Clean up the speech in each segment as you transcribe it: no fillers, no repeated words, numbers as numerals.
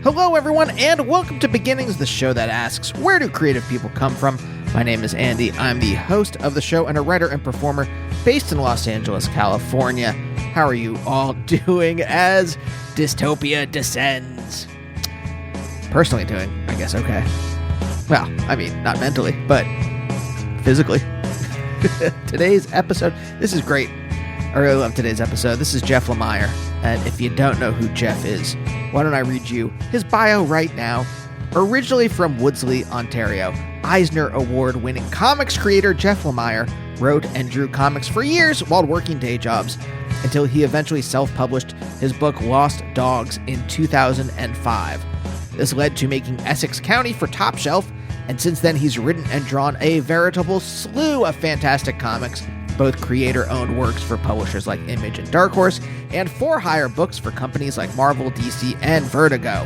Hello, everyone, and welcome to Beginnings, the show that asks, where do creative people come from? My name is Andy. I'm the host of the show and a writer and performer based in Los Angeles, California. How are you all doing as dystopia descends? Personally doing, I guess, okay. Well, I mean, not mentally, but physically. Today's episode, this is great. I really love today's episode. This is Jeff Lemire, and if you don't know who Jeff is, why don't I read you his bio right now? Originally from Woodsley, Ontario, Eisner Award-winning comics creator Jeff Lemire wrote and drew comics for years while working day jobs until he eventually self-published his book Lost Dogs in 2005. This led to making Essex County for Top Shelf, and since then he's written and drawn a veritable slew of fantastic comics, both creator-owned works for publishers like Image and Dark Horse, and for-hire books for companies like Marvel, DC, and Vertigo.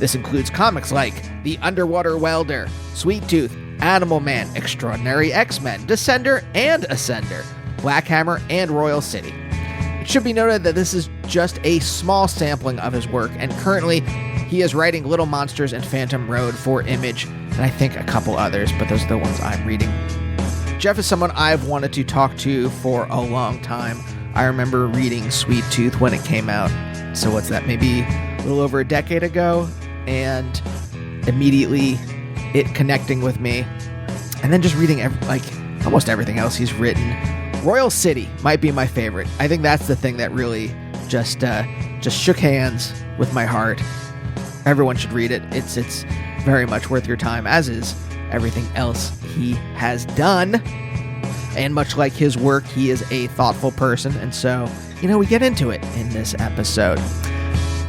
This includes comics like The Underwater Welder, Sweet Tooth, Animal Man, Extraordinary X-Men, Descender and Ascender, Black Hammer, and Royal City. It should be noted that this is just a small sampling of his work, and currently he is writing Little Monsters and Phantom Road for Image, and I think a couple others, but those are the ones I'm reading. Jeff is someone I've wanted to talk to for a long time. I remember reading Sweet Tooth when it came out. So what's that, maybe a little over a decade ago? And immediately it connecting with me. And then just reading almost everything else he's written. Royal City might be my favorite. I think that's the thing that really just shook hands with my heart. Everyone should read it. It's very much worth your time, as is everything else he has done. And much like his work, he is a thoughtful person. And so, we get into it in this episode.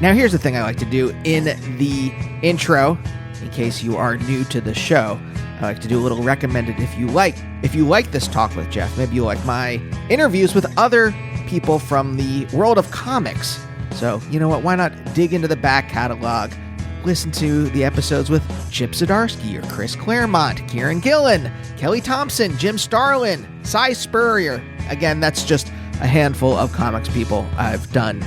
Now, here's the thing I like to do in the intro, in case you are new to the show. I like to do a little recommended if you like this talk with Jeff. Maybe you like my interviews with other people from the world of comics. So, you know what? Why not dig into the back catalog? Listen to the episodes with Chip Zdarsky or Chris Claremont, Kieran Gillen, Kelly Thompson, Jim Starlin, Cy Spurrier. Again, that's just a handful of comics people. I've done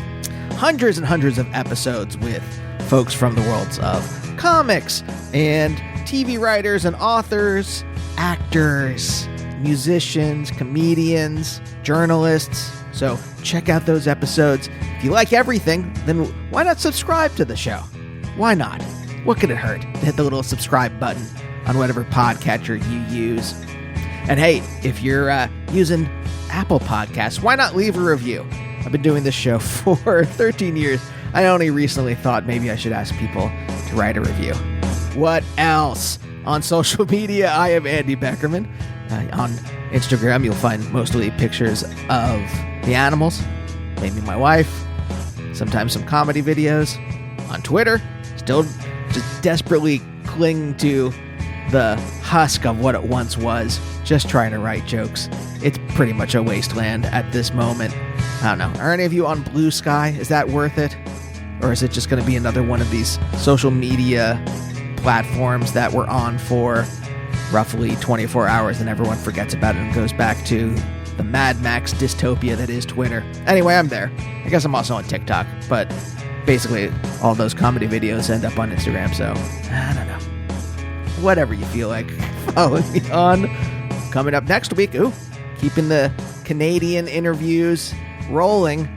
hundreds and hundreds of episodes with folks from the worlds of comics and TV writers and authors, actors, musicians, comedians, journalists. So check out those episodes. If you like everything, then why not subscribe to the show? Why not? What could it hurt to hit the little subscribe button on whatever podcatcher you use? And hey, if you're using Apple Podcasts, why not leave a review? I've been doing this show for 13 years. I only recently thought maybe I should ask people to write a review. What else? On social media, I am Andy Beckerman. On Instagram, you'll find mostly pictures of the animals, maybe my wife, sometimes some comedy videos. On Twitter, still just desperately cling to the husk of what it once was, just trying to write jokes. It's pretty much a wasteland at this moment. I don't know. Are any of you on Blue Sky? Is that worth it? Or is it just going to be another one of these social media platforms that we're on for roughly 24 hours and everyone forgets about it and goes back to the Mad Max dystopia that is Twitter? Anyway, I'm there. I guess I'm also on TikTok, but basically all those comedy videos end up on Instagram, so I don't know. Whatever you feel like, follow me on. Coming up next week, keeping the Canadian interviews rolling,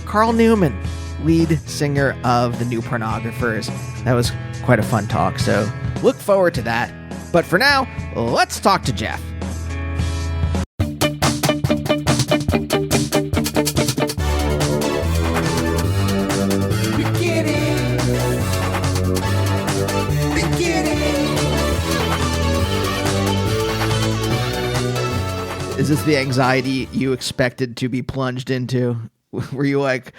Carl Newman, lead singer of the New Pornographers. That was quite a fun talk, so look forward to that. But for now, let's talk to Jeff. Is this the anxiety you expected to be plunged into? Were you like...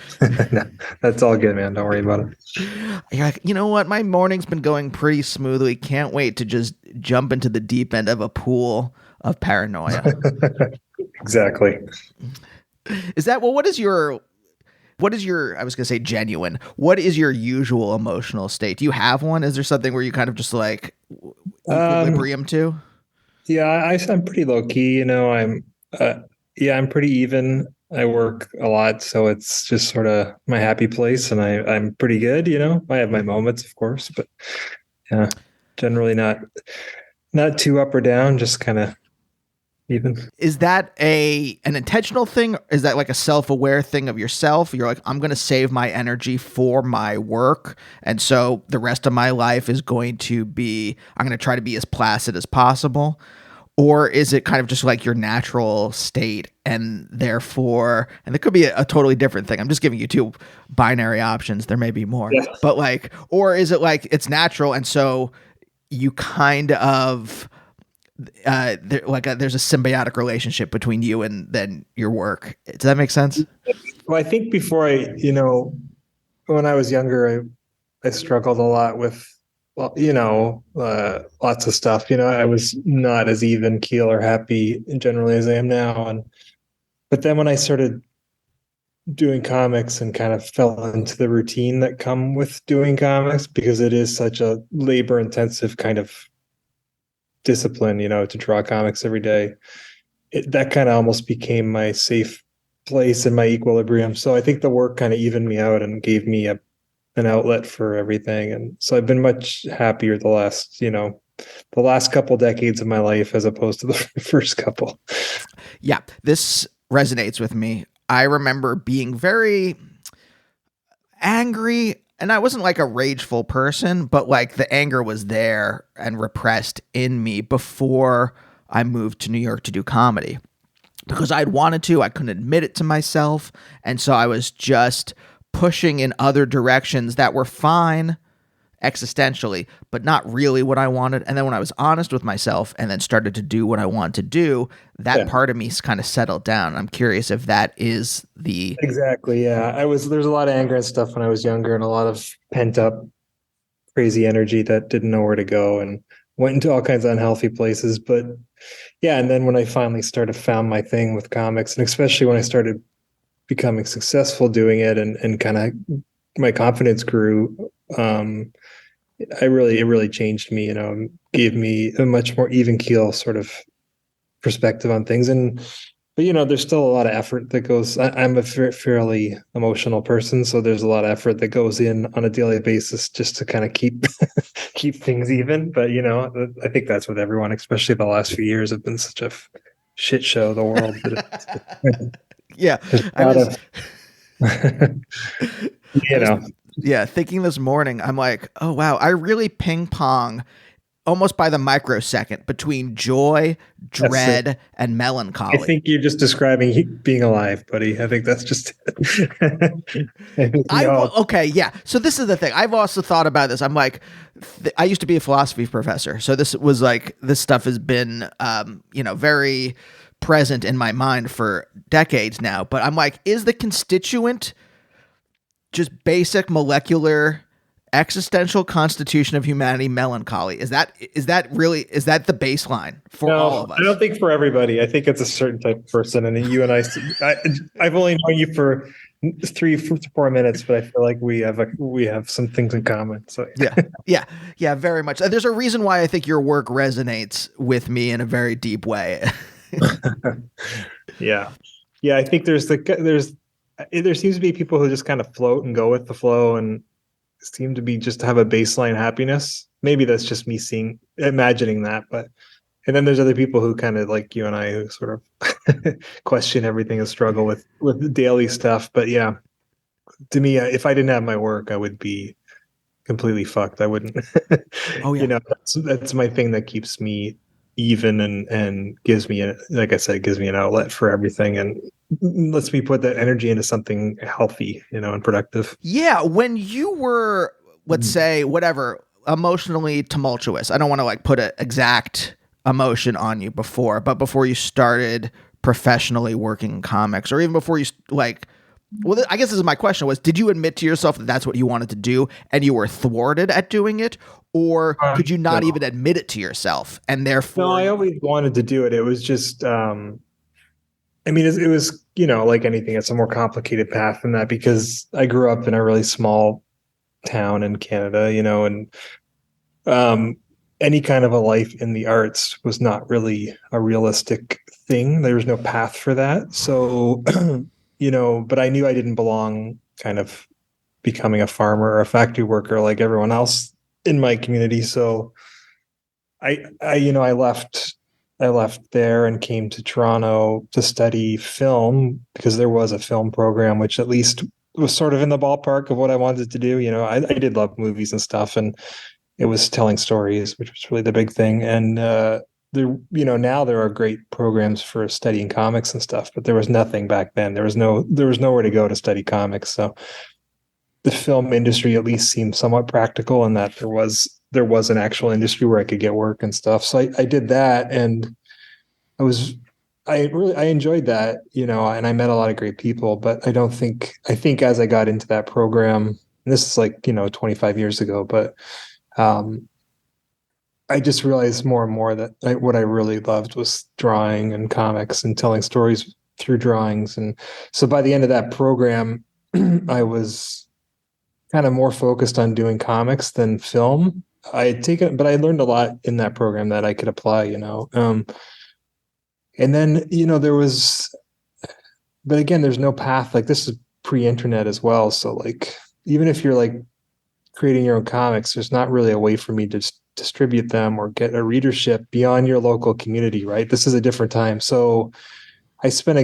No, that's all good, man. Don't worry about it. You're like, you know what? My morning's been going pretty smoothly. Can't wait to just jump into the deep end of a pool of paranoia. Exactly. Is that... Well, what is your... I was going to say genuine. What is your usual emotional state? Do you have one? Is there something where you kind of just like equilibrium to? Yeah, I'm pretty low key. I'm pretty even. I work a lot, so it's just sort of my happy place, and I'm pretty good, I have my moments, of course, but yeah, generally not too up or down, just kind of even. Is that an intentional thing? Is that like a self-aware thing of yourself? You're like, I'm going to save my energy for my work, and so the rest of my life is going to be, I'm going to try to be as placid as possible. Or is it kind of just like your natural state, and therefore, and it could be a totally different thing. I'm just giving you two binary options. There may be more, Yeah. but like, or is it like it's natural, and so you kind of there's a symbiotic relationship between you and then your work. Does that make sense? Well, I think before when I was younger, I struggled a lot with, well, lots of stuff. I was not as even keel or happy generally as I am now. But then when I started doing comics and kind of fell into the routine that come with doing comics, because it is such a labor intensive kind of discipline, to draw comics every day, that kind of almost became my safe place and my equilibrium. So I think the work kind of evened me out and gave me an outlet for everything. And so I've been much happier the last couple decades of my life as opposed to the first couple. Yeah, this resonates with me. I remember being very angry, and I wasn't like a rageful person, but like the anger was there and repressed in me before I moved to New York to do comedy. Because I'd wanted to, I couldn't admit it to myself. And so I was just pushing in other directions that were fine existentially, but not really what I wanted. And then when I was honest with myself and then started to do what I wanted to do, that part of me kind of settled down. I'm curious if that is the... Exactly. Yeah. There's a lot of anger and stuff when I was younger, and a lot of pent up crazy energy that didn't know where to go and went into all kinds of unhealthy places. But yeah. And then when I finally found my thing with comics, and especially when I started becoming successful doing it, and kind of my confidence grew, it really changed me, gave me a much more even keel sort of perspective on things. But there's still a lot of effort that goes. I'm a fairly emotional person, so there's a lot of effort that goes in on a daily basis just to kind of keep keep things even. But I think that's with everyone, especially the last few years have been such a shit show. The world. Yeah, Yeah, thinking this morning, I'm like, oh wow, I really ping pong almost by the microsecond between joy, dread, and melancholy. I think you're just describing being alive, buddy. I think that's just okay, yeah. So this is the thing. I've also thought about this. I'm like, I used to be a philosophy professor, so this was like, this stuff has been, very present in my mind for decades now. But I'm like, is the constituent just basic molecular existential constitution of humanity melancholy? Is that the baseline for all of us? I don't think for everybody. I think it's a certain type of person. And you and I've only known you for 3-4 minutes, but I feel like we have some things in common. So yeah, very much. There's a reason why I think your work resonates with me in a very deep way. Yeah. I think there seems to be people who just kind of float and go with the flow and seem to be just have a baseline happiness. Maybe that's just me imagining that, and then there's other people who kind of like you and I, who sort of question everything and struggle with the daily stuff. But yeah, to me, if I didn't have my work, I would be completely fucked. I wouldn't. Oh yeah. That's my thing that keeps me even and gives me, like I said, it gives me an outlet for everything and lets me put that energy into something healthy, and productive. Yeah. When you were, let's say, whatever, emotionally tumultuous, I don't want to like put an exact emotion on you before you started professionally working in comics, or even before you well, I guess this is my question was, did you admit to yourself that that's what you wanted to do and you were thwarted at doing it? Or could you not even admit it to yourself? And therefore... No, I always wanted to do it. It was just, it was, like anything, it's a more complicated path than that, because I grew up in a really small town in Canada, and any kind of a life in the arts was not really a realistic thing. There was no path for that. So but I knew I didn't belong kind of becoming a farmer or a factory worker like everyone else in my community. So I left there and came to Toronto to study film because there was a film program, which at least was sort of in the ballpark of what I wanted to do. I did love movies and stuff, and it was telling stories, which was really the big thing. And now there are great programs for studying comics and stuff, but there was nothing back then. There was nowhere to go to study comics. So the film industry at least seemed somewhat practical in that there was an actual industry where I could get work and stuff. So I did that, and I enjoyed that, and I met a lot of great people. But I think as I got into that program, and this is like 25 years ago, but I just realized more and more that what I really loved was drawing and comics and telling stories through drawings. And so by the end of that program, I was kind of more focused on doing comics than film. But I learned a lot in that program that I could apply, and then, but again, there's no path. Like, this is pre-internet as well. So like, even if you're like creating your own comics, there's not really a way for me to distribute them or get a readership beyond your local community, right? This is a different time. So I spent I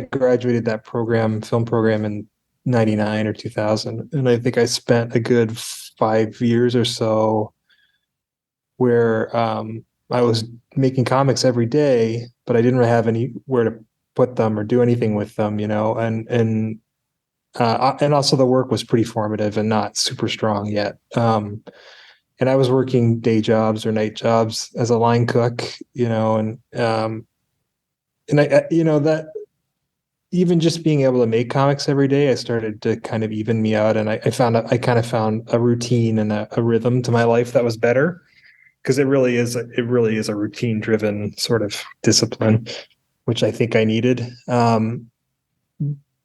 graduated that film program in 99 or 2000. And I think I spent a good 5 years or so where I was making comics every day, but I didn't really have anywhere to put them or do anything with them, and also the work was pretty formative and not super strong yet. And I was working day jobs or night jobs as a line cook, and that even just being able to make comics every day, I started to kind of even me out. And I kind of found a routine and a rhythm to my life that was better, because it really is a routine driven sort of discipline, which I think I needed.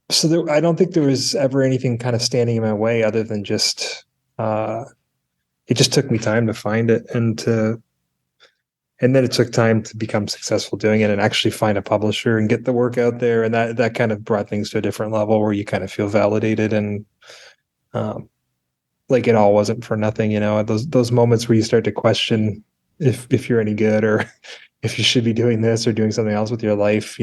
So I don't think there was ever anything kind of standing in my way other than just, it just took me time to find it and then it took time to become successful doing it and actually find a publisher and get the work out there. And that kind of brought things to a different level where you kind of feel validated and, like it all wasn't for nothing, those moments where you start to question if you're any good or if you should be doing this or doing something else with your life,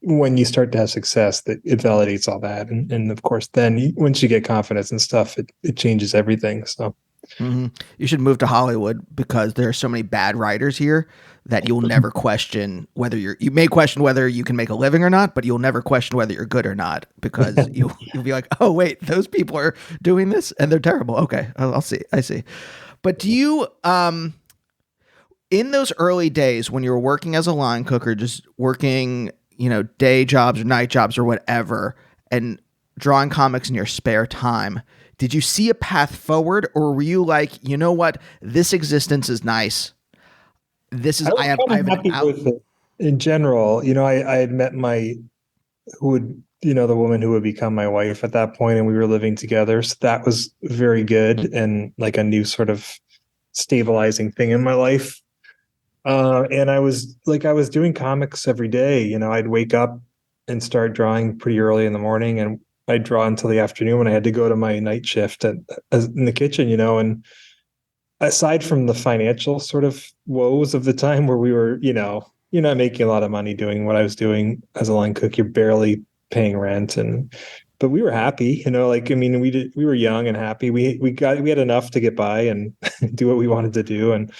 when you start to have success, that it validates all that. And of course, then once you get confidence and stuff, it changes everything. So. Mm-hmm. You should move to Hollywood because there are so many bad writers here that you'll never question whether you may question whether you can make a living or not, but you'll never question whether you're good or not, because you'll be like, oh wait, those people are doing this and they're terrible. Okay. I'll see. I see. But do you, in those early days when you were working as a line cook or just working, day jobs or night jobs or whatever, and drawing comics in your spare time, did you see a path forward, or were you like, you know what, this existence is nice. I have happy with it in general. I had met the woman who would become my wife at that point, and we were living together. So that was very good and like a new sort of stabilizing thing in my life. And I was doing comics every day. I'd wake up and start drawing pretty early in the morning, and I'd draw until the afternoon when I had to go to my night shift in the kitchen, and aside from the financial sort of woes of the time where we were, you're not making a lot of money doing what I was doing as a line cook, you're barely paying rent. But we were happy, we were young and happy. We had enough to get by and do what we wanted to do. And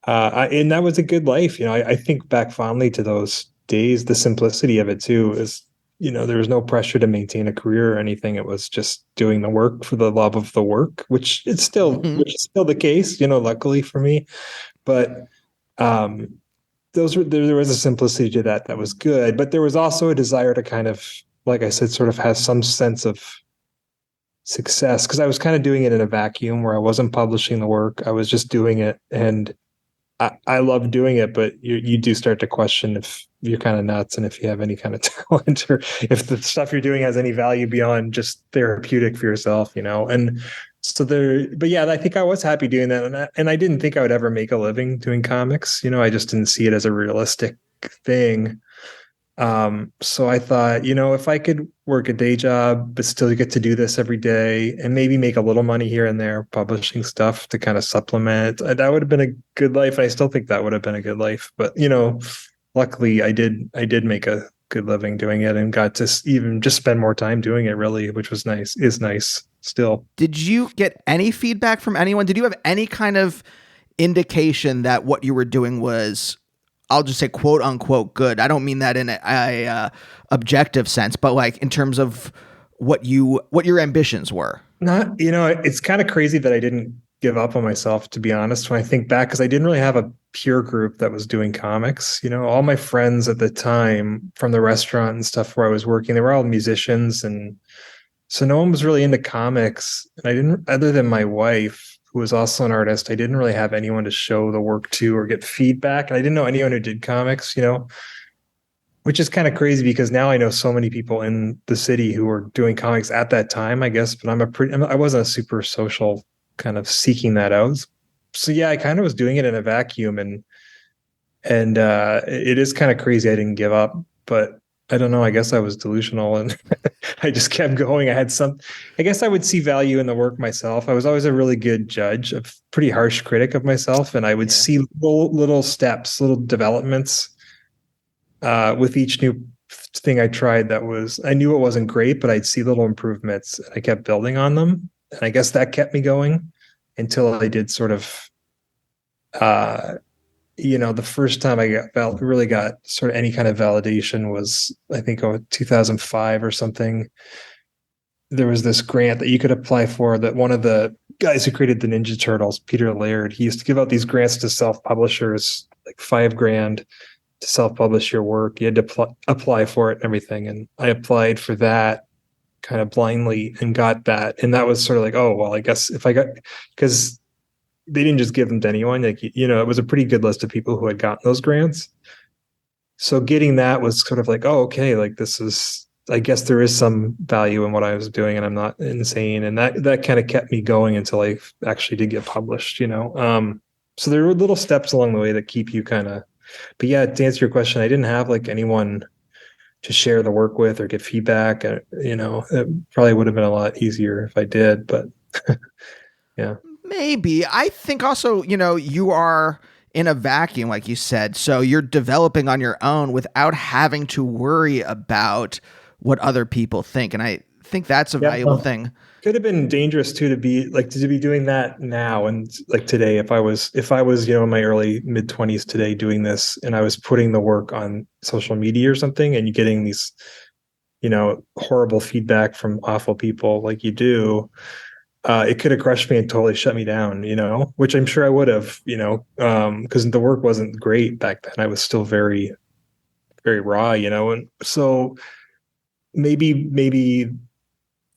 that was a good life. I think back fondly to those days. The simplicity of it too is, there was no pressure to maintain a career or anything. It was just doing the work for the love of the work, which is still the case, luckily for me. But there was a simplicity to that was good. But there was also a desire to kind of, like I said, sort of have some sense of success, because I was kind of doing it in a vacuum where I wasn't publishing the work. I was just doing it, and I love doing it, but you do start to question if you're kind of nuts and if you have any kind of talent, or if the stuff you're doing has any value beyond just therapeutic for yourself, And so but yeah, I think I was happy doing that. And I didn't think I would ever make a living doing comics. I just didn't see it as a realistic thing. So I thought, if I could work a day job, but still get to do this every day and maybe make a little money here and there publishing stuff to kind of supplement, that would have been a good life. I still think that would have been a good life. But, luckily I did make a good living doing it and got to even just spend more time doing it really, which was nice, is nice still. Did you get any feedback from anyone? Did you have any kind of indication that what you were doing was, I'll just say quote unquote good? I don't mean that in a objective sense, but like in terms of what your ambitions were. Not, it's kind of crazy that I didn't give up on myself, to be honest, when I think back, because I didn't really have a peer group that was doing comics. All my friends at the time from the restaurant and stuff where I was working, they were all musicians. And so no one was really into comics. And I didn't, other than my wife, who was also an artist, I didn't really have anyone to show the work to or get feedback. And I didn't know anyone who did comics, which is kind of crazy because now I know so many people in the city who were doing comics at that time, I guess, but I wasn't a super social kind of seeking that out. So yeah, I kind of was doing it in a vacuum, and it is kind of crazy I didn't give up, but I don't know, I guess I was delusional and I just kept going. I guess I would see value in the work myself. I was always a really good judge, a pretty harsh critic of myself, and I would see little steps, little developments with each new thing I tried. I knew it wasn't great, but I'd see little improvements and I kept building on them. And I guess that kept me going until I did sort of, the first time I really got sort of any kind of validation was, I think, 2005 or something. There was this grant that you could apply for that one of the guys who created the Ninja Turtles, Peter Laird, he used to give out these grants to self-publishers, like $5,000 to self-publish your work. You had to apply for it and everything. And I applied for that kind of blindly and got that. And that was sort of like, oh, well, I guess if I got, because they didn't just give them to anyone. Like, it was a pretty good list of people who had gotten those grants. So getting that was sort of like, oh, okay, like I guess there is some value in what I was doing and I'm not insane. And that kind of kept me going until I actually did get published, So there were little steps along the way that keep you kind of, but yeah, to answer your question, I didn't have like anyone to share the work with or get feedback. It probably would have been a lot easier if I did, but yeah. Maybe. I think also, you are in a vacuum, like you said, so you're developing on your own without having to worry about what other people think. And I think that's a valuable thing. Could have been dangerous too to be doing that now and like today. If I was in my early mid 20s today doing this and I was putting the work on social media or something and you're getting these, horrible feedback from awful people like you do, it could have crushed me and totally shut me down, which I'm sure I would have, because the work wasn't great back then. I was still very, very raw, and so maybe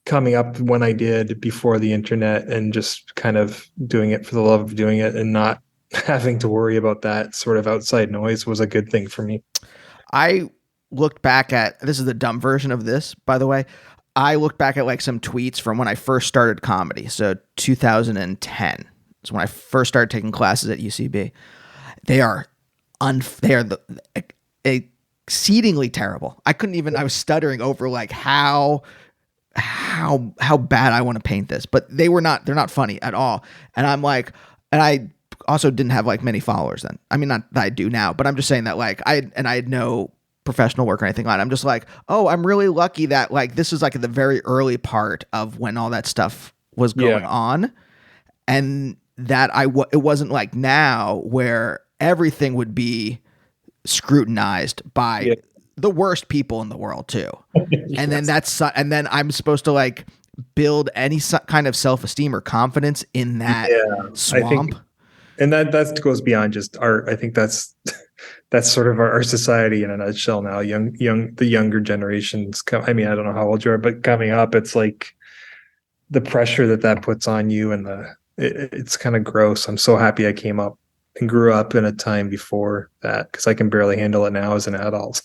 coming up when I did before the internet and just kind of doing it for the love of doing it and not having to worry about that sort of outside noise was a good thing for me. I looked back at, this is the dumb version of this, by the way. I looked back at like some tweets from when I first started comedy. So 2010 is when I first started taking classes at UCB. They are exceedingly terrible. I was stuttering over like how bad I want to paint this, but they're not funny at all. And I'm like, and I also didn't have like many followers then. I mean, not that I do now, but I'm just saying that like I had no professional work or anything like that. I'm just like, oh, I'm really lucky that like, this is like the very early part of when all that stuff was going on. And that it wasn't like now where everything would be scrutinized by the worst people in the world too. And then and then I'm supposed to like build any kind of self-esteem or confidence in that swamp. And that goes beyond just art. I think that's sort of our society in a nutshell now. The younger generations I mean, I don't know how old you are, but coming up, it's like the pressure that puts on you and it's kind of gross. I'm so happy I came up and grew up in a time before that because I can barely handle it now as an adult.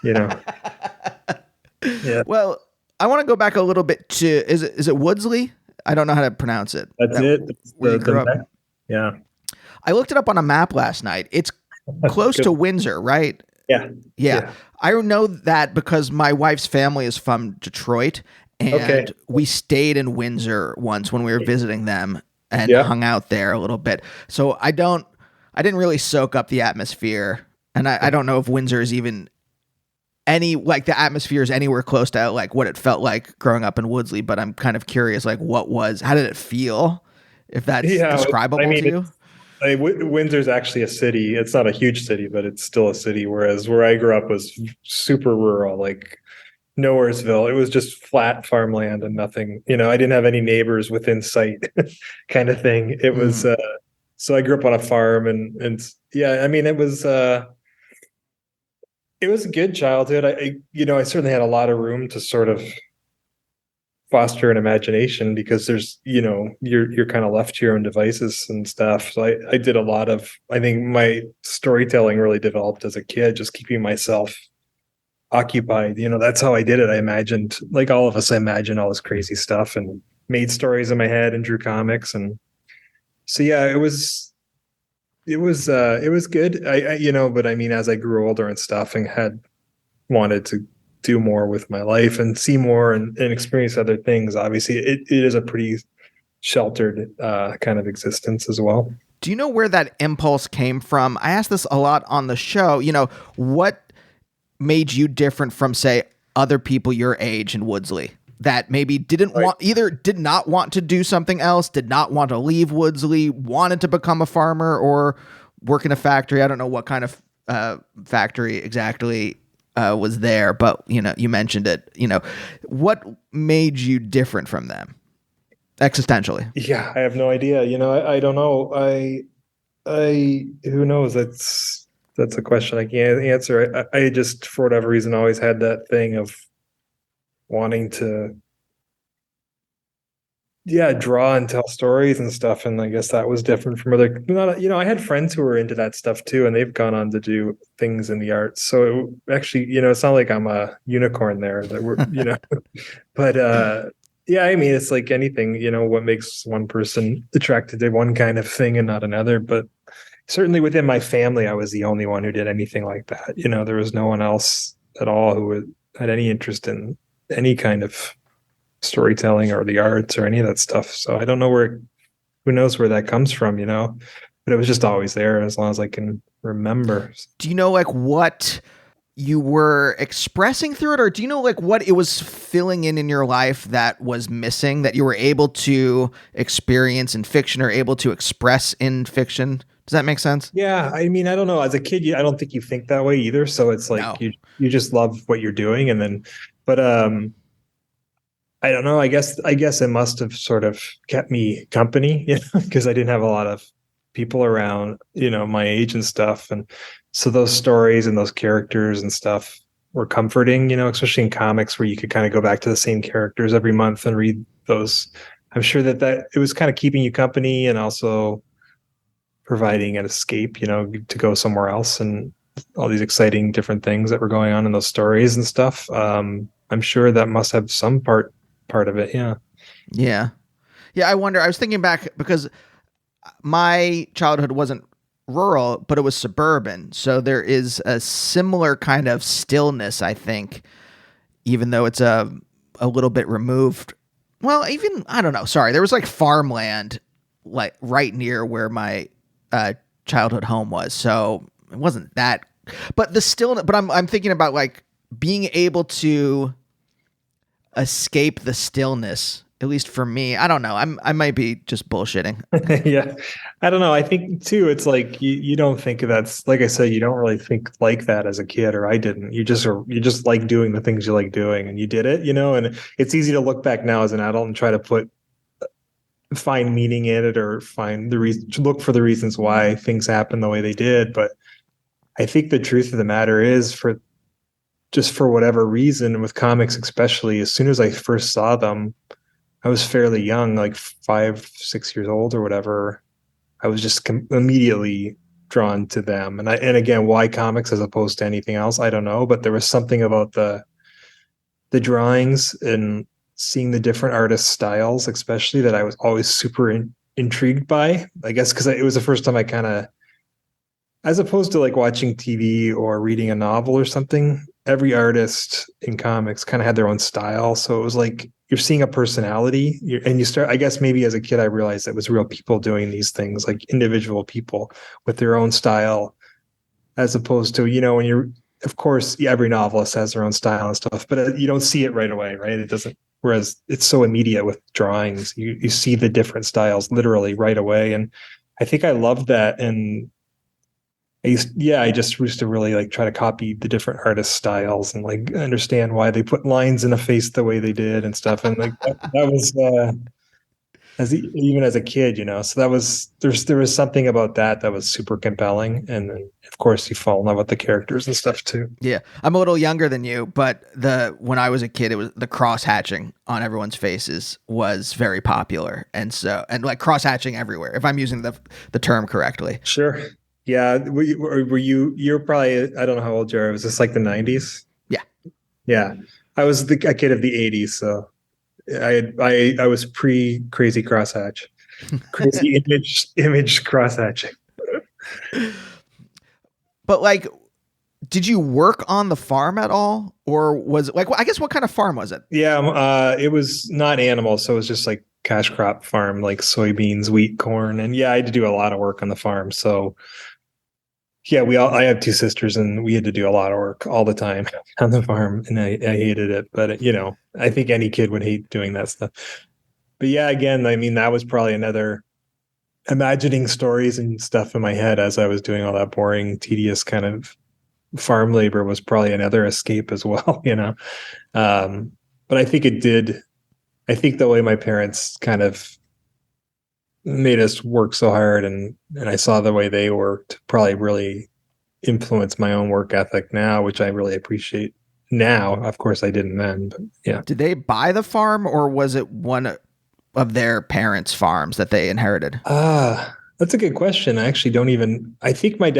Yeah. Well, I want to go back a little bit to, is it Woodsley? I don't know how to pronounce it. That's yeah. I looked it up on a map last night. It's close to Windsor, right? Yeah. Yeah. Yeah. I know that because my wife's family is from Detroit, Okay. and we stayed in Windsor once when we were visiting them and Yeah. hung out there a little bit. So I didn't really soak up the atmosphere. And I don't know if Windsor is even like the atmosphere is anywhere close to like what it felt like growing up in Woodsley, but I'm kind of curious, like how did it feel? If that's Yeah. I describable mean, to you? Windsor's actually a city. It's not a huge city, but it's still a city. Whereas where I grew up was super rural, like Nowheresville. It was just flat farmland and nothing. I didn't have any neighbors within sight, kind of thing. It was Mm. so I grew up on a farm, and yeah, I mean, it was a good childhood. I certainly had a lot of room to sort of foster an imagination because you're kind of left to your own devices and stuff. So I did a lot of, I think my storytelling really developed as a kid, just keeping myself occupied. That's how I did it. I imagined, like all of us, I imagined all this crazy stuff and made stories in my head and drew comics. And so yeah, it was good. But I mean, as I grew older and stuff and had wanted to do more with my life and see more and experience other things, obviously it is a pretty sheltered kind of existence as well. Do you know where that impulse came from? I asked this a lot on the show. What made you different from, say, other people your age in Woodsley that maybe Right. did not want to do something else, did not want to leave Woodsley, wanted to become a farmer or work in a factory? I don't know what kind of factory exactly was there, but you mentioned it. What made you different from them existentially? Yeah, I have no idea. I don't know. I who knows? That's a question I can't answer. I just, for whatever reason, always had that thing of wanting to, yeah, draw and tell stories and stuff. And I guess that was different from other, not, I had friends who were into that stuff too, and they've gone on to do things in the arts. So actually, it's not like I'm a unicorn there that but yeah, I mean, it's like anything, what makes one person attracted to one kind of thing and not another. But certainly within my family, I was the only one who did anything like that. There was no one else at all who had any interest in any kind of storytelling or the arts or any of that stuff. So I don't know who knows where that comes from, but it was just always there as long as I can remember. Do you know like what you were expressing through it, or do you know like what it was filling in your life that was missing that you were able to experience in fiction or able to express in fiction? Does that make sense? Yeah, I mean, I don't know. As a kid, I don't think you think that way either. So it's like No. you just love what you're doing, and then, but I don't know. I guess it must have sort of kept me company, because I didn't have a lot of people around, my age and stuff, and so those stories and those characters and stuff were comforting, especially in comics where you could kind of go back to the same characters every month and read those. I'm sure that it was kind of keeping you company and also providing an escape, to go somewhere else and all these exciting different things that were going on in those stories and stuff. I'm sure that must have some part of it. Yeah. Yeah. Yeah. I wonder, I was thinking back because my childhood wasn't rural, but it was suburban. So there is a similar kind of stillness, I think, even though it's a little bit removed. Well, even, I don't know. Sorry. There was like farmland like right near where my childhood home was. So it wasn't that, but the stillness, but I'm thinking about like being able to escape the stillness, at least for me. I don't know. I might be just bullshitting. Yeah. I don't know. I think too, it's like you don't think that's, like I said, you don't really think like that as a kid, or I didn't. You just like doing the things you like doing and you did it, and it's easy to look back now as an adult and try to find meaning in it or find the reason to look for the reasons why things happen the way they did. But I think the truth of the matter is, for whatever reason, with comics especially, as soon as I first saw them, I was fairly young, like 5, 6 years old or whatever. I was just immediately drawn to them. And again, why comics as opposed to anything else, I don't know. But there was something about the drawings and seeing the different artist styles, especially, that I was always super intrigued by. I guess because it was the first time I kind of as opposed to like watching TV or reading a novel or something, every artist in comics kind of had their own style. So it was like you're seeing a personality, and you start, I guess maybe as a kid, I realized it was real people doing these things, like individual people with their own style, as opposed to, when you're, of course, every novelist has their own style and stuff, but you don't see it right away, right? It doesn't. Whereas it's so immediate with drawings, you see the different styles literally right away. And I think I loved that. And I just used to really like try to copy the different artists' styles and like understand why they put lines in a face the way they did and stuff. And like that was even as a kid, so that was there was something about that was super compelling. And then of course you fall in love with the characters and stuff too. Yeah, I'm a little younger than you, but when I was a kid, it was the cross hatching on everyone's faces was very popular, and like cross hatching everywhere. If I'm using the term correctly, sure. Yeah, were you? You're probably, I don't know how old you are. Was this like the 90s? Yeah. I was a kid of the 80s, so I was pre crazy crosshatch, crazy image crosshatching. But like, did you work on the farm at all, or was it like? I guess what kind of farm was it? Yeah, it was not animals, so it was just like cash crop farm, like soybeans, wheat, corn, and I had to do a lot of work on the farm. So. Yeah, I have two sisters, and we had to do a lot of work all the time on the farm, and I hated it. But I think any kid would hate doing that stuff. But yeah, again, I mean, that was probably another imagining stories and stuff in my head as I was doing all that boring, tedious kind of farm labor was probably another escape as well, But I think it did. I think the way my parents kind of made us work so hard, and I saw the way they worked probably really influenced my own work ethic now, which I really appreciate now. Of course I didn't then, but yeah. Did they buy the farm, or was it one of their parents' farms that they inherited? That's a good question. I actually don't even, I think my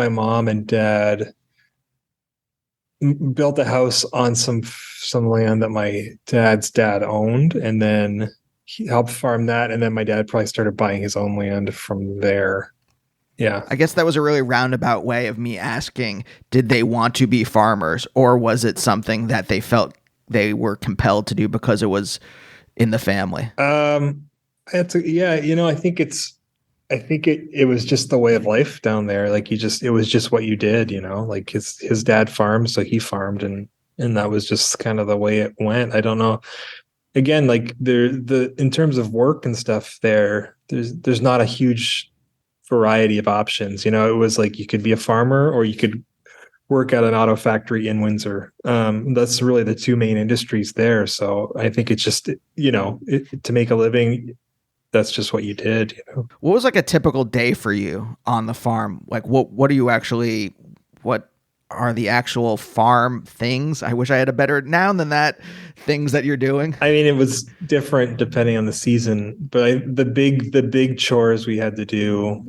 mom and dad built a house on some land that my dad's dad owned, and then he helped farm that, and then my dad probably started buying his own land from there. Yeah. I guess that was a really roundabout way of me asking, did they want to be farmers, or was it something that they felt they were compelled to do because it was in the family? I think it was just the way of life down there. Like it was just what you did, like his dad farmed, so he farmed, and that was just kind of the way it went. I don't know. Again, like in terms of work and stuff there's not a huge variety of options. It was like you could be a farmer or you could work at an auto factory in Windsor. That's really the two main industries there. So I think it's just, to make a living, that's just what you did. What was like a typical day for you on the farm? Like what are the actual farm things? I wish I had a better noun than that. Things that you're doing. I mean, it was different depending on the season, but the big chores we had to do.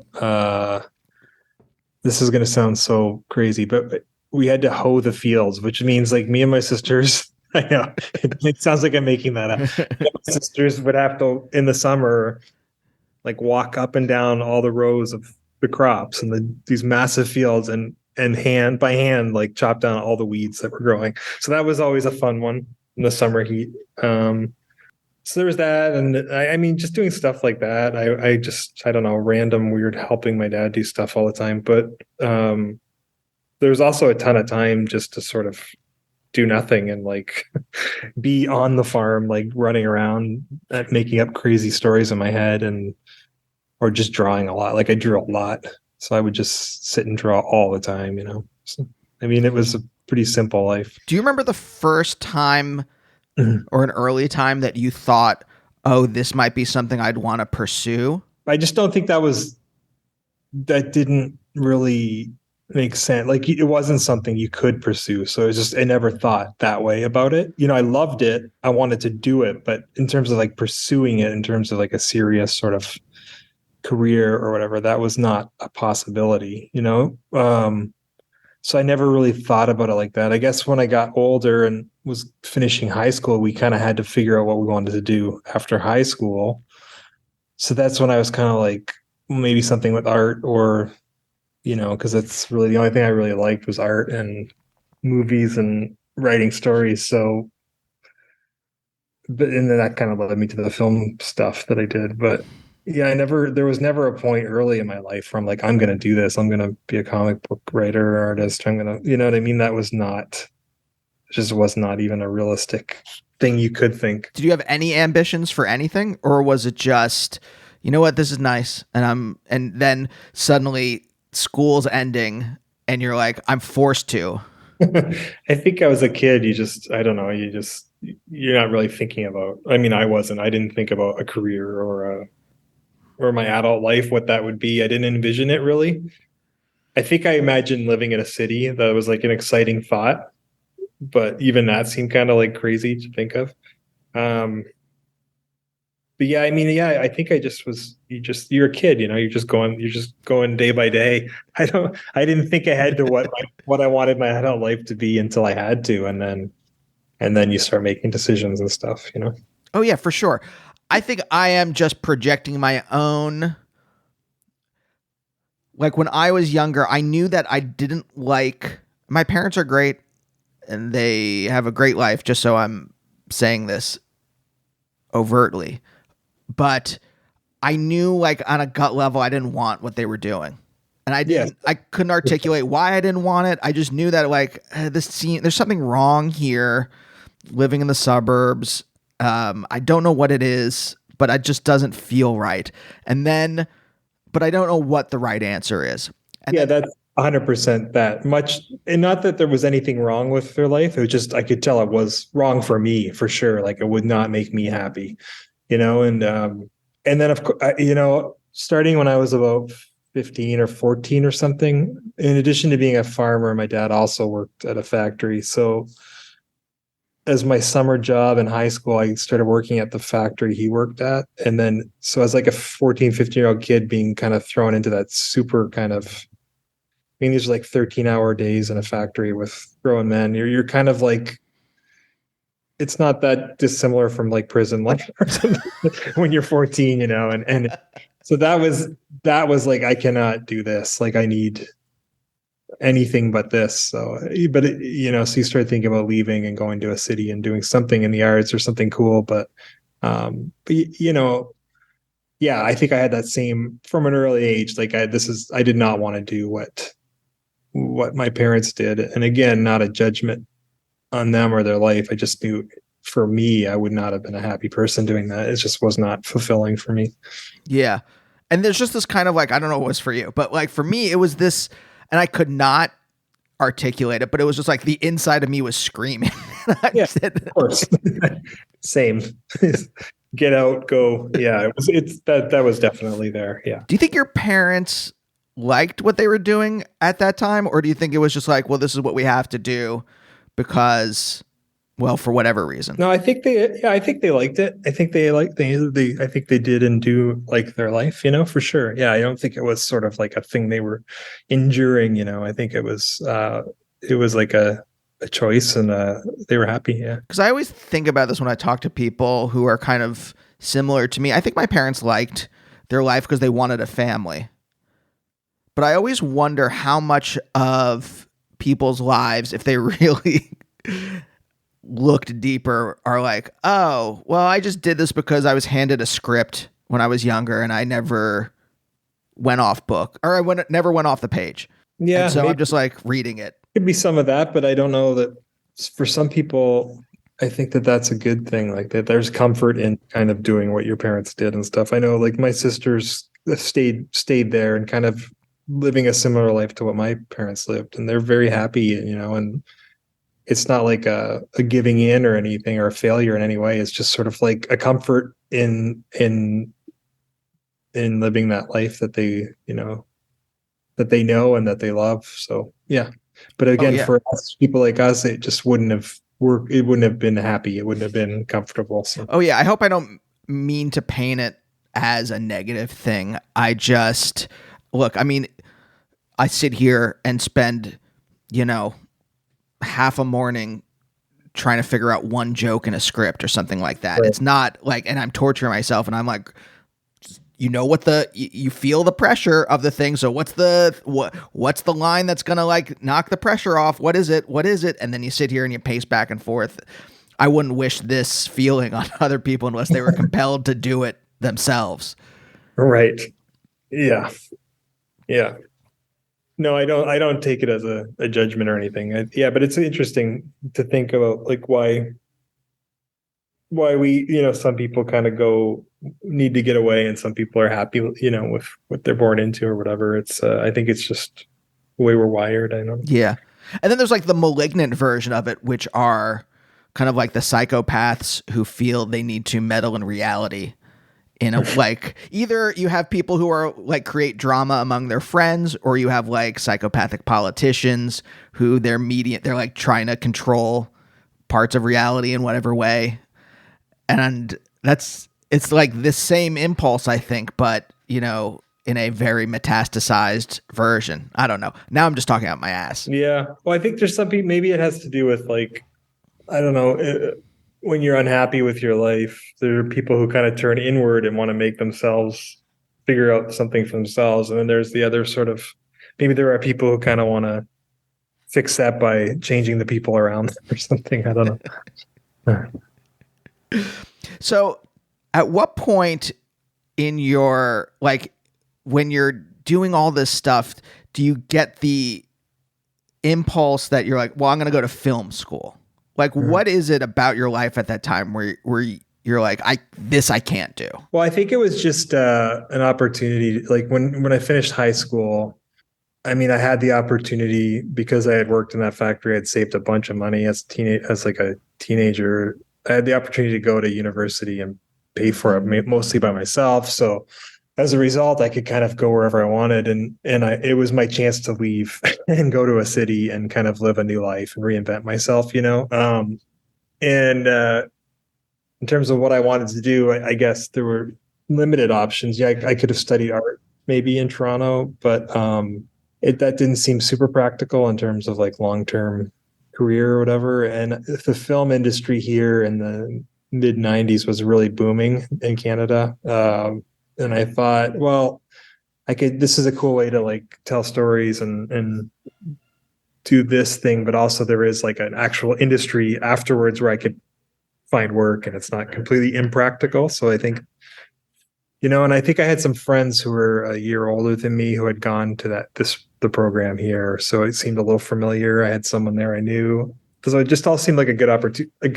This is going to sound so crazy, but we had to hoe the fields, which means like me and my sisters. I know it sounds like I'm making that up. My sisters would have to, in the summer, like walk up and down all the rows of the crops and these massive fields, and hand by hand, like chop down all the weeds that were growing. So that was always a fun one in the summer heat. So there was that. And I mean, just doing stuff like that. I don't know, random weird helping my dad do stuff all the time. But there was also a ton of time just to sort of do nothing and like be on the farm, like running around, making up crazy stories in my head, or just drawing a lot. Like I drew a lot. So I would just sit and draw all the time, So, I mean, it was a pretty simple life. Do you remember the first time or an early time that you thought, oh, this might be something I'd want to pursue? I just don't think that didn't really make sense. Like it wasn't something you could pursue. So I never thought that way about it. I loved it. I wanted to do it. But in terms of like pursuing it, in terms of like a serious sort of career or whatever, that was not a possibility, so I never really thought about it like that. I guess when I got older and was finishing high school, we kind of had to figure out what we wanted to do after high school. So that's when I was kind of like, maybe something with art, or because that's really the only thing I really liked was art and movies and writing stories. So, but and then that kind of led me to the film stuff that I did. But yeah, there was never a point early in my life where I'm like, I'm going to do this. I'm going to be a comic book writer or artist. I'm going to, you know what I mean? That was not, just was not even a realistic thing you could think. Did you have any ambitions for anything, or was it just, you know what, this is nice, and then suddenly school's ending and you're like, I'm forced to? I think I was a kid. I don't know. You're not really thinking about, I mean, I wasn't, I didn't think about a career or my adult life, what that would be. I didn't envision it really. I think I imagined living in a city. That was like an exciting thought, but even that seemed kind of like crazy to think of. But yeah, I mean, yeah, I think you're a kid, you're just going day by day. I didn't think ahead to what I wanted my adult life to be until I had to. And then you start making decisions and stuff. Oh yeah, for sure. I think I am just projecting my own. Like when I was younger, I knew that I didn't like, my parents are great and they have a great life, just so I'm saying this overtly. But I knew, like, on a gut level, I didn't want what they were doing. And I couldn't articulate why I didn't want it. I just knew that, like, there's something wrong here living in the suburbs. I don't know what it is, but it just doesn't feel right. But I don't know what the right answer is. That's 100% that much. And not that there was anything wrong with their life. It was just, I could tell it was wrong for me, for sure. Like, it would not make me happy. And then of course, starting when I was about 15 or 14 or something, in addition to being a farmer, my dad also worked at a factory. So as my summer job in high school, I started working at the factory he worked at. And then, so as like a 14, 15-year-old kid being kind of thrown into that super kind of, I mean, these are like 13-hour days in a factory with grown men. You're kind of like, it's not that dissimilar from like prison life or something when you're 14, and so that was like, I cannot do this. Like, I need anything but this. So, but so you start thinking about leaving and going to a city and doing something in the arts or something cool. But yeah, I think I had that same from an early age. Like, I did not want to do what my parents did. And again, not a judgment on them or their life. I just knew, for me, I would not have been a happy person doing that. It just was not fulfilling for me. Yeah. And there's just this kind of, like, I don't know what it was for you, but like for me, it was this, and I could not articulate it, but it was just like the inside of me was screaming. Yeah, of course. Same. Get out, go. Yeah, that was definitely there. Yeah. Do you think your parents liked what they were doing at that time? Or do you think it was just like, well, this is what we have to do because, well, for whatever reason? No, I think they liked it. I think I think they did and do like their life, for sure. Yeah. I don't think it was sort of like a thing they were enduring, I think it was like a choice, and they were happy. Yeah. Cause I always think about this when I talk to people who are kind of similar to me. I think my parents liked their life because they wanted a family, but I always wonder how much of people's lives, if they really looked deeper, are like, oh, well, I just did this because I was handed a script when I was younger and I never went off book, or never went off the page. Yeah. And so I'm just like reading it. Could be some of that, but I don't know that for some people, I think that that's a good thing. Like, that there's comfort in kind of doing what your parents did and stuff. I know, like, my sisters stayed there and kind of living a similar life to what my parents lived, and they're very happy, and it's not like a giving in or anything, or a failure in any way. It's just sort of like a comfort in living that life that they know and that they love. So yeah. But again, for us, people like us, it just wouldn't have worked. It wouldn't have been happy. It wouldn't have been comfortable. So. Oh yeah. I hope I don't mean to paint it as a negative thing. I just, look, I mean, I sit here and spend, half a morning trying to figure out one joke in a script or something like that. Right. It's not like, and I'm torturing myself and I'm like you know what you feel the pressure of the thing. So what's the line that's gonna like knock the pressure off? What is it? And then you sit here and you pace back and forth. I wouldn't wish this feeling on other people unless they were compelled to do it themselves. Right. Yeah. Yeah. No, I don't take it as a judgment or anything. But it's interesting to think about like why we, some people kind of need to get away and some people are happy, with what they're born into or whatever. It's, I think it's just the way we're wired. I don't know. Yeah. And then there's like the malignant version of it, which are kind of like the psychopaths who feel they need to meddle in reality. Like either you have people who are like create drama among their friends, or you have like psychopathic politicians who they're like trying to control parts of reality in whatever way. And it's like this same impulse, I think, but in a very metastasized version. I don't know. Now I'm just talking out my ass. Yeah. Well, I think there's some people, maybe it has to do with like, I don't know, when you're unhappy with your life, there are people who kind of turn inward and want to make themselves figure out something for themselves. And then there's the other sort of, maybe there are people who kind of want to fix that by changing the people around them or something. I don't know. So at what point in your, like, when you're doing all this stuff, do you get the impulse that you're like, well, I'm going to go to film school? Like, what is it about your life at that time where you're like, I can't do? Well, I think it was just an opportunity. Like when I finished high school, I mean, I had the opportunity because I had worked in that factory. I'd saved a bunch of money as a teenager. I had the opportunity to go to university and pay for it mostly by myself. So as a result, I could kind of go wherever I wanted, and it was my chance to leave and go to a city and kind of live a new life and reinvent myself, And in terms of what I wanted to do, I guess there were limited options. Yeah, I could have studied art maybe in Toronto, but that didn't seem super practical in terms of like long-term career or whatever. And the film industry here in the mid 90s was really booming in Canada. And I thought, well, this is a cool way to like tell stories and do this thing, but also there is like an actual industry afterwards where I could find work and it's not completely impractical. So I think, and I think I had some friends who were a year older than me who had gone to the program here. So it seemed a little familiar. I had someone there I knew. So it just all seemed like a good opportunity, a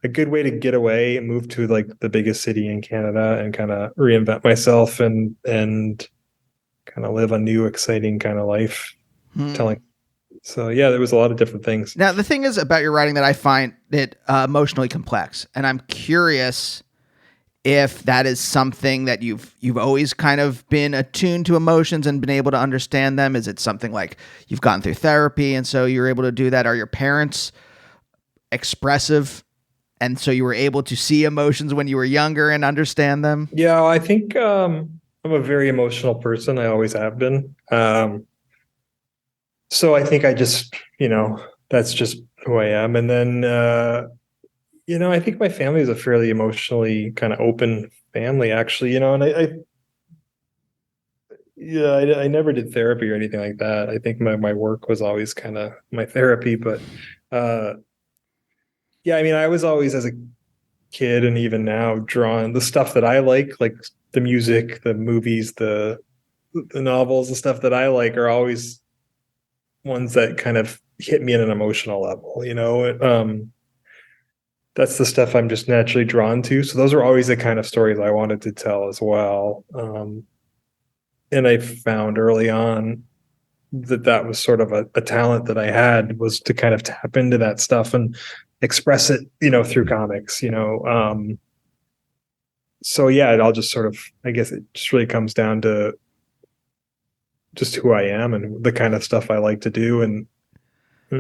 good way to get away and move to like the biggest city in Canada and kind of reinvent myself and kind of live a new, exciting kind of life telling. So yeah, there was a lot of different things. Now, the thing is about your writing that I find it emotionally complex, and I'm curious if that is something that you've always kind of been attuned to emotions and been able to understand them. Is it something like you've gone through therapy and so you're able to do that? Are your parents expressive and so you were able to see emotions when you were younger and understand them? Yeah, I think I'm a very emotional person. I always have been. So I think I just, that's just who I am. And then, I think my family is a fairly emotionally kind of open family, actually, and I never did therapy or anything like that. I think my work was always kind of my therapy, but yeah, I mean, I was always as a kid and even now drawn the stuff that I like the music, the movies, the novels, the stuff that I like are always ones that kind of hit me at an emotional level, that's the stuff I'm just naturally drawn to. So those are always the kind of stories I wanted to tell as well. And I found early on that was sort of a talent that I had, was to kind of tap into that stuff and express it, through comics, so yeah, it all just sort of, I guess it just really comes down to just who I am and the kind of stuff I like to do. And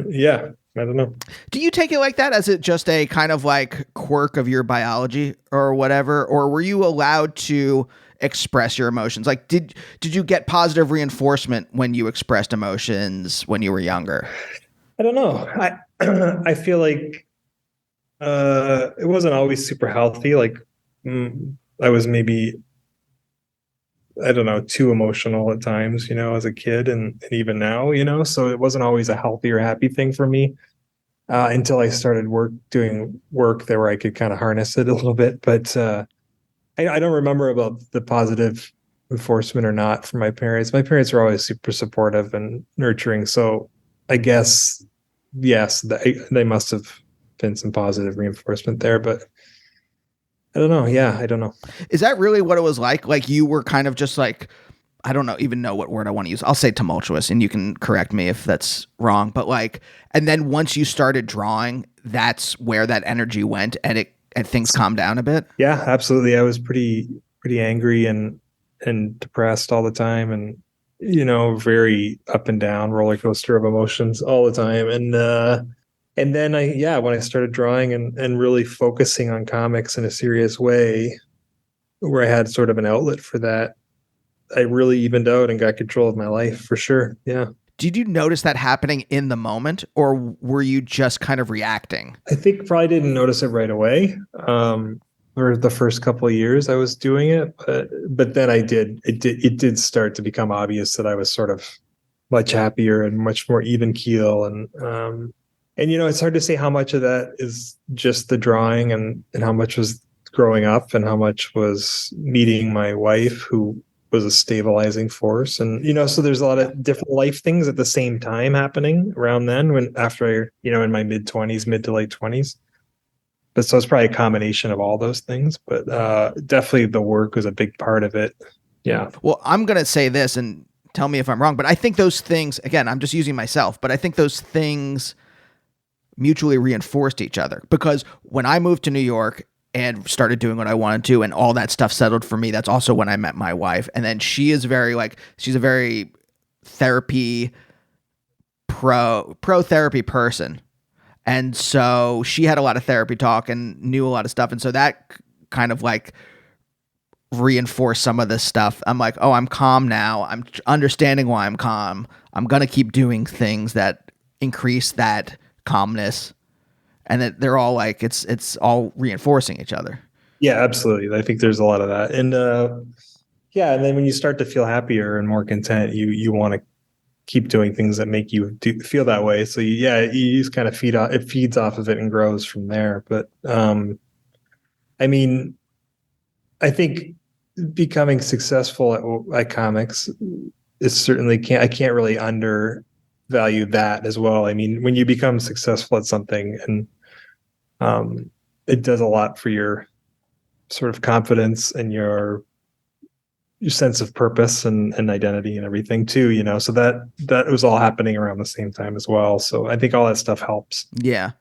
yeah, I don't know. Do you take it like that? As it just a kind of like quirk of your biology or whatever? Or were you allowed to express your emotions? Like, did you get positive reinforcement when you expressed emotions when you were younger? I don't know. I feel like it wasn't always super healthy. Like I was maybe I don't know, too emotional at times, as a kid and even now, so it wasn't always a healthy or happy thing for me until I started doing work there where I could kind of harness it a little bit. But I don't remember about the positive reinforcement or not from my parents. My parents were always super supportive and nurturing. So I guess, yes, they must have been some positive reinforcement there, but I don't know. Yeah, I don't know. Is that really what it was like? Like you were kind of just like, I don't know, even know what word I want to use. I'll say tumultuous, and you can correct me if that's wrong. But like, and then once you started drawing, that's where that energy went, and things calmed down a bit. Yeah, absolutely. I was pretty angry and depressed all the time, and very up and down roller coaster of emotions all the time. And then when I started drawing and really focusing on comics in a serious way, where I had sort of an outlet for that, I really evened out and got control of my life for sure. Yeah. Did you notice that happening in the moment, or were you just kind of reacting? I think probably didn't notice it right away. For the first couple of years I was doing it, but then it did start to become obvious that I was sort of much happier and much more even keel. And it's hard to say how much of that is just the drawing and how much was growing up and how much was meeting my wife, who was a stabilizing force. And, so there's a lot of different life things at the same time happening around then after in my mid to late 20s. But so it's probably a combination of all those things, but definitely the work was a big part of it. Yeah. Well, I'm going to say this and tell me if I'm wrong, but I think those things, again, I'm just using myself, but I think those things mutually reinforced each other, because when I moved to New York and started doing what I wanted to and all that stuff settled for me, that's also when I met my wife. And then she's a very therapy pro therapy person. And so she had a lot of therapy talk and knew a lot of stuff. And so that kind of like reinforced some of this stuff. I'm like, oh, I'm calm now. I'm understanding why I'm calm. I'm going to keep doing things that increase that calmness. And that they're all like, it's all reinforcing each other. Yeah, absolutely. I think there's a lot of that. And and then when you start to feel happier and more content, you want to keep doing things that make you feel that way. So you just kind of feeds off of it and grows from there. But I mean, I think becoming successful at comics is certainly I can't really undervalue that as well. I mean, when you become successful at something, and it does a lot for your sort of confidence and your sense of purpose and identity and everything too, so that was all happening around the same time as well. So I think all that stuff helps. Yeah.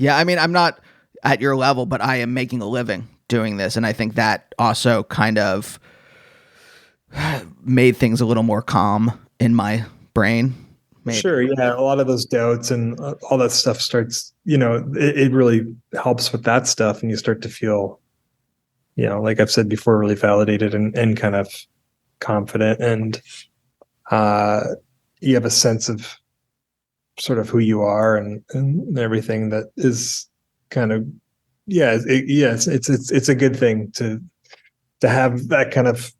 I mean, I'm not at your level, but I am making a living doing this. And I think that also kind of made things a little more calm in my brain. Maybe. Sure. Yeah. A lot of those doubts and all that stuff starts, it really helps with that stuff. And you start to feel, like I've said before, really validated and kind of confident, and you have a sense of sort of who you are and everything that is kind of, it's a good thing to have that kind of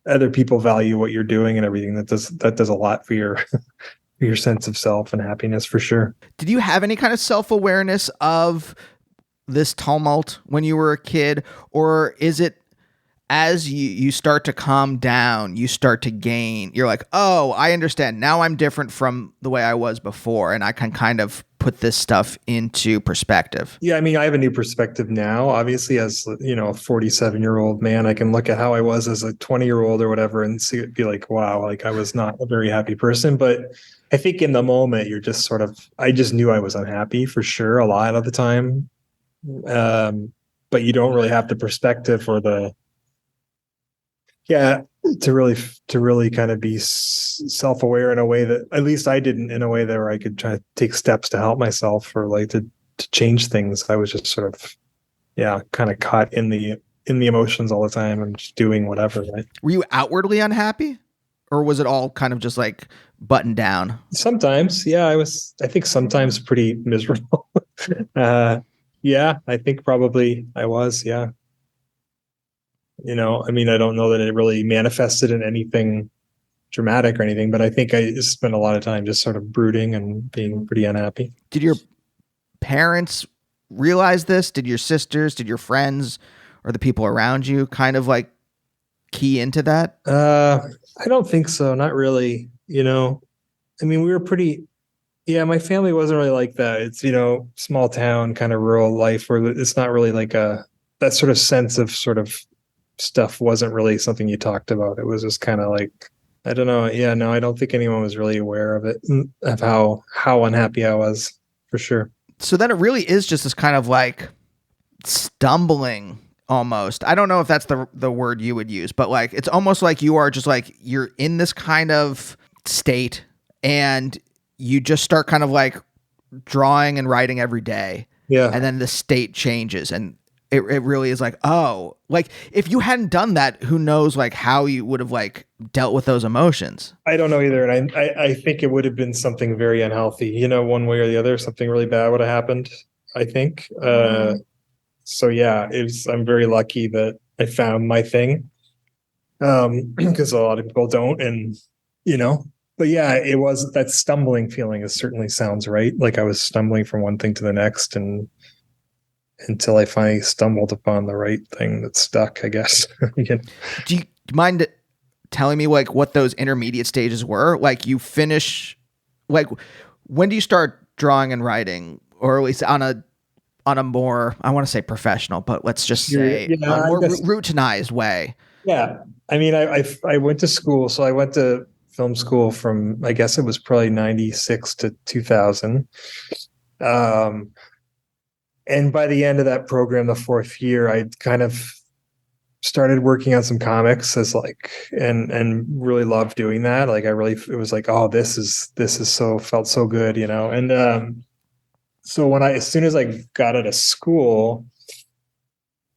other people value what you're doing and everything. That does a lot for your your sense of self and happiness for sure. Did you have any kind of self-awareness of this tumult when you were a kid, or is it as you start to calm down, you start to gain, you're like, oh, I understand. Now I'm different from the way I was before, and I can kind of put this stuff into perspective? Yeah, I mean, I have a new perspective now. Obviously, as a 47-year-old man, I can look at how I was as a 20-year-old or whatever and be like, wow, like I was not a very happy person. But I think in the moment, you're just I just knew I was unhappy for sure a lot of the time. But you don't really have the perspective or to really kind of be self-aware in a way that at least I didn't, in a way that where I could try to take steps to help myself or like to change things. I was just sort of, kind of caught in the emotions all the time and just doing whatever. Right? Were you outwardly unhappy, or was it all kind of just like buttoned down? Sometimes, I think sometimes pretty miserable. I think probably I was, yeah. I mean, I don't know that it really manifested in anything dramatic or anything, but I think I spent a lot of time just sort of brooding and being pretty unhappy. Did your parents realize this? Did your sisters, did your friends, or the people around you kind of like key into that? I don't think so. Not really. I mean, we were yeah, my family wasn't really like that. It's, small town kind of rural life where it's not really like that sort of sense of sort of stuff wasn't really something you talked about. It was just kind of like, I don't know. Yeah, no, I don't think anyone was really aware of it, of how unhappy I was, for sure. So then it really is just this kind of like stumbling almost. I don't know if that's the word you would use, but like it's almost like you are just like you're in this kind of state and you just start kind of like drawing and writing every day. Yeah. And then the state changes and it really is like, oh, like if you hadn't done that, who knows like how you would have like dealt with those emotions. I don't know either. And I think it would have been something very unhealthy, one way or the other, something really bad would have happened, I think. So yeah, I'm very lucky that I found my thing. Because a lot of people don't. And, but yeah, it was that stumbling feeling. It certainly sounds right. Like I was stumbling from one thing to the next and until I finally stumbled upon the right thing that stuck, I guess. Do you mind telling me like what those intermediate stages were? Like you finish, like when do you start drawing and writing, or at least on a more, I want to say professional, but let's just say a more routinized way? Yeah. I mean, I went to school. So I went to film school from, I guess it was probably 96 to 2000. And by the end of that program, the fourth year, I kind of started working on some comics as like, and really loved doing that. Like it was like, oh, this is felt so good, And so as soon as I got out of school,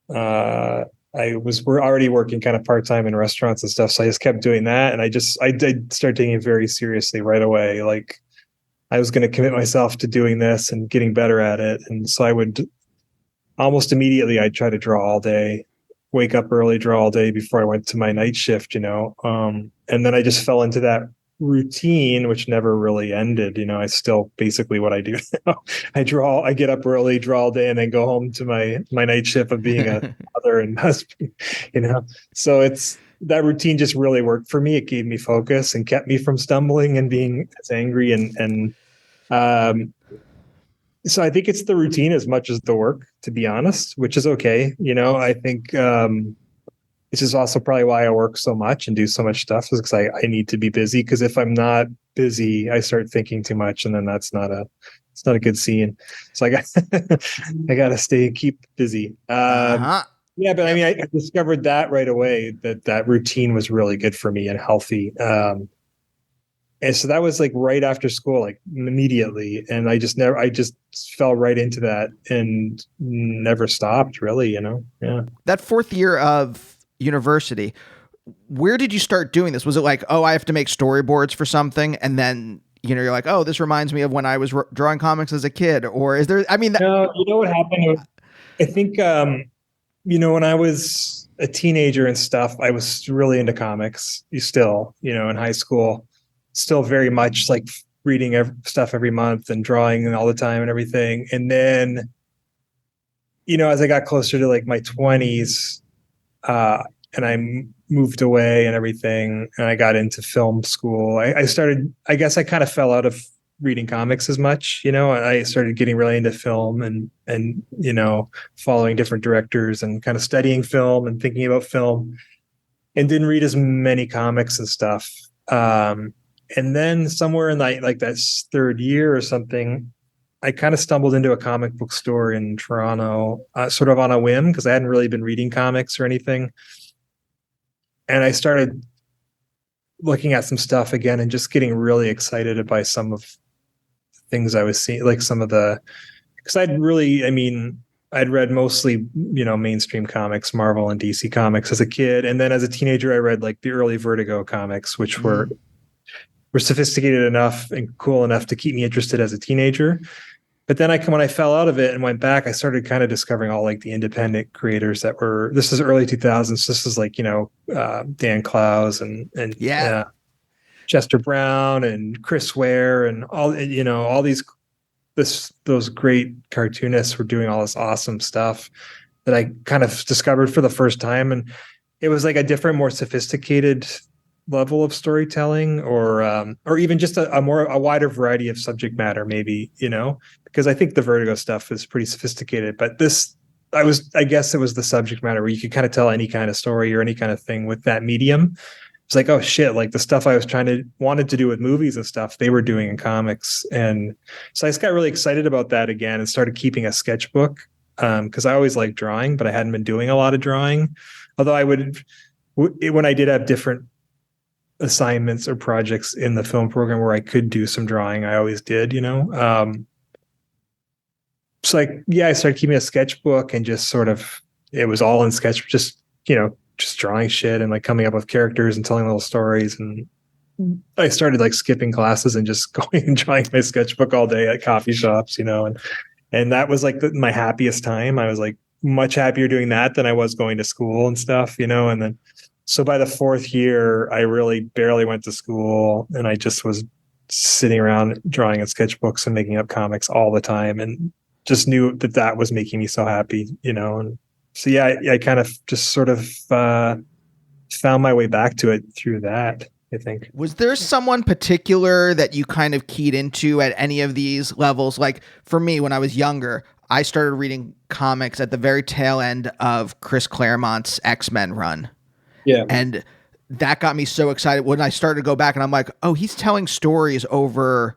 we're already working kind of part-time in restaurants and stuff. So I just kept doing that. And I did start taking it very seriously right away. Like I was going to commit myself to doing this and getting better at it. And so I would almost immediately, I'd try to draw all day, wake up early, draw all day before I went to my night shift, and then I just fell into that routine, which never really ended. It's still basically what I do now. I get up early, draw all day, and then go home to my night shift of being a mother and husband, So that routine just really worked for me. It gave me focus and kept me from stumbling and being as angry and so I think it's the routine as much as the work, to be honest, which is okay. I think this is also probably why I work so much and do so much stuff, is because I need to be busy. Because if I'm not busy, I start thinking too much, and then it's not a good scene. So I got to keep busy. Yeah, but I mean, I discovered that right away that routine was really good for me and healthy. And so that was like right after school, like immediately. And I just fell right into that and never stopped really, Yeah. That fourth year of university, where did you start doing this? Was it like, oh, I have to make storyboards for something? And then, you're like, oh, this reminds me of when I was drawing comics as a kid. Or is there, I mean, no, what happened? I think, when I was a teenager and stuff, I was really into comics still, in high school. Still very much like reading stuff every month and drawing and all the time and everything. And then, as I got closer to like my 20s, and I moved away and everything, and I got into film school, I guess I kind of fell out of reading comics as much, and I started getting really into film and following different directors and kind of studying film and thinking about film, and didn't read as many comics and stuff. And then somewhere in that third year or something, I kind of stumbled into a comic book store in Toronto, sort of on a whim, because I hadn't really been reading comics or anything. And I started looking at some stuff again and just getting really excited by some of the things I was seeing, like because I'd read mostly, mainstream comics, Marvel and DC comics as a kid. And then as a teenager, I read like the early Vertigo comics, which were sophisticated enough and cool enough to keep me interested as a teenager. But then when I fell out of it and went back, I started kind of discovering all like the independent creators this is early 2000s. This is like, Dan Clowes and Yeah. Chester Brown and Chris Ware and all those great cartoonists were doing all this awesome stuff that I kind of discovered for the first time. And it was like a different, more sophisticated level of storytelling, or even just a wider variety of subject matter, maybe, because I think the Vertigo stuff is pretty sophisticated, but I guess it was the subject matter where you could kind of tell any kind of story or any kind of thing with that medium. It's like, oh shit, like the stuff I was wanted to do with movies and stuff, they were doing in comics. And so I just got really excited about that again and started keeping a sketchbook. Cause I always liked drawing, but I hadn't been doing a lot of drawing. Although when I did have different assignments or projects in the film program where I could do some drawing, I always did, so I started keeping a sketchbook and just sort of, it was all in sketch, just drawing shit and like coming up with characters and telling little stories. And I started like skipping classes and just going and drawing my sketchbook all day at coffee shops, and that was like my happiest time. I was like much happier doing that than I was going to school and stuff, and then, so by the fourth year, I really barely went to school and I just was sitting around drawing in sketchbooks and making up comics all the time, and just knew that was making me so happy, and so I kind of just sort of found my way back to it through that, I think. Was there someone particular that you kind of keyed into at any of these levels? Like for me, when I was younger, I started reading comics at the very tail end of Chris Claremont's X-Men run. Yeah. And that got me so excited when I started to go back and I'm like, oh, he's telling stories over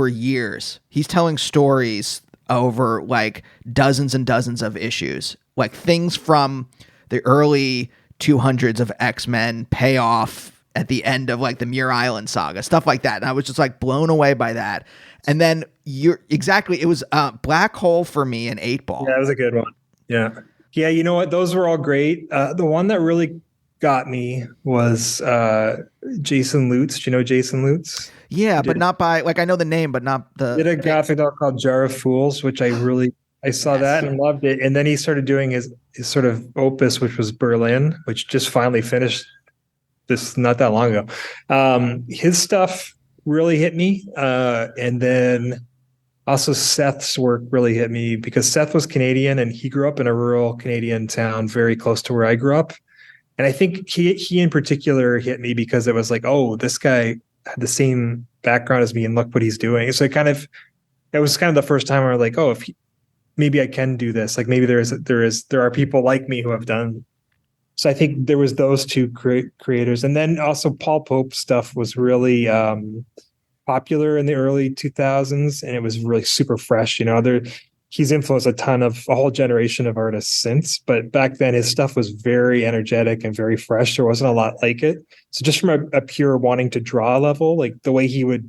years. He's telling stories over like dozens and dozens of issues, like things from the early 200s of X-Men pay off at the end of like the Muir Island saga, stuff like that. And I was just like blown away by that. And then it was Black Hole for me and 8-Ball. Yeah, that was a good one. Yeah. Yeah, you know what? Those were all great. The one that really got me was Jason Lutz. Do you know Jason Lutz? Yeah, but not by, like, I know the name, but not the... Did a graphic novel called Jar of Fools, which I saw that and loved it. And then he started doing his sort of opus, which was Berlin, which just finally finished this not that long ago. His stuff really hit me. And then also Seth's work really hit me because Seth was Canadian and he grew up in a rural Canadian town very close to where I grew up. And I think he in particular hit me because it was like, oh, this guy had the same background as me and look what he's doing. So it was kind of the first time I was like, oh, maybe I can do this. Like maybe there are people like me who have done. So I think there was those two creators. And then also Paul Pope's stuff was really popular in the early 2000s. And it was really super fresh. He's influenced a whole generation of artists since, but back then his stuff was very energetic and very fresh. There wasn't a lot like it. So just from a pure wanting to draw level, like the way he would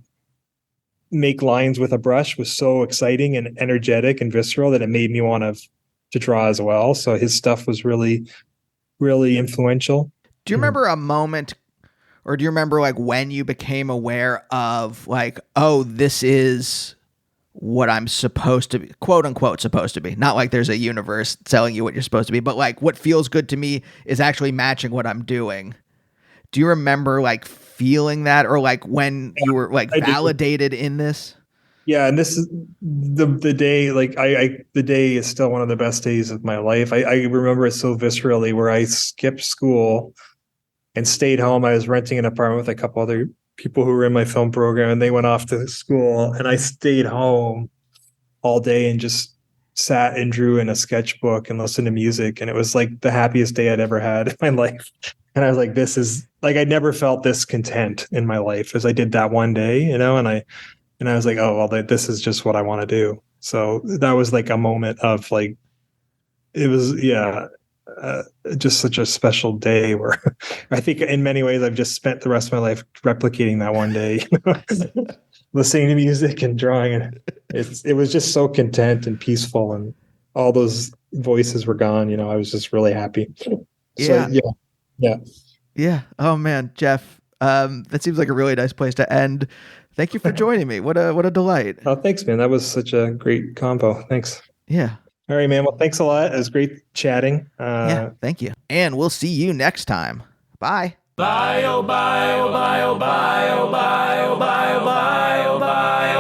make lines with a brush was so exciting and energetic and visceral that it made me want to draw as well. So his stuff was really, really influential. Do you remember a moment, or do you remember like when you became aware of like, oh, this is what I'm supposed to be, quote unquote, supposed to be? Not like there's a universe telling you what you're supposed to be, but like what feels good to me is actually matching what I'm doing. Do you remember like feeling that, or like when you were like validated in this? Yeah. And this is the day, like the day is still one of the best days of my life. I remember it so viscerally where I skipped school and stayed home. I was renting an apartment with a couple other people who were in my film program, and they went off to school, and I stayed home all day and just sat and drew in a sketchbook and listened to music. And it was like the happiest day I'd ever had in my life. And I was like, this is like, I never felt this content in my life as I did that one day, and I was like, oh, well, this is just what I want to do. So that was like a moment of like, it was, just such a special day where I think in many ways I've just spent the rest of my life replicating that one day, listening to music and drawing. And it was just so content and peaceful, and all those voices were gone. I was just really happy. Yeah. So, yeah. Yeah. Oh man, Jeff, that seems like a really nice place to end. Thank you for joining me. What a delight. Oh, thanks, man. That was such a great combo. Thanks. Yeah. All right, man. Well, thanks a lot. It was great chatting. Yeah, thank you. And we'll see you next time. Bye. Bye, oh, bye, oh, bye, oh, bye, oh, bye, oh, bye, oh, bye, oh, bye, oh.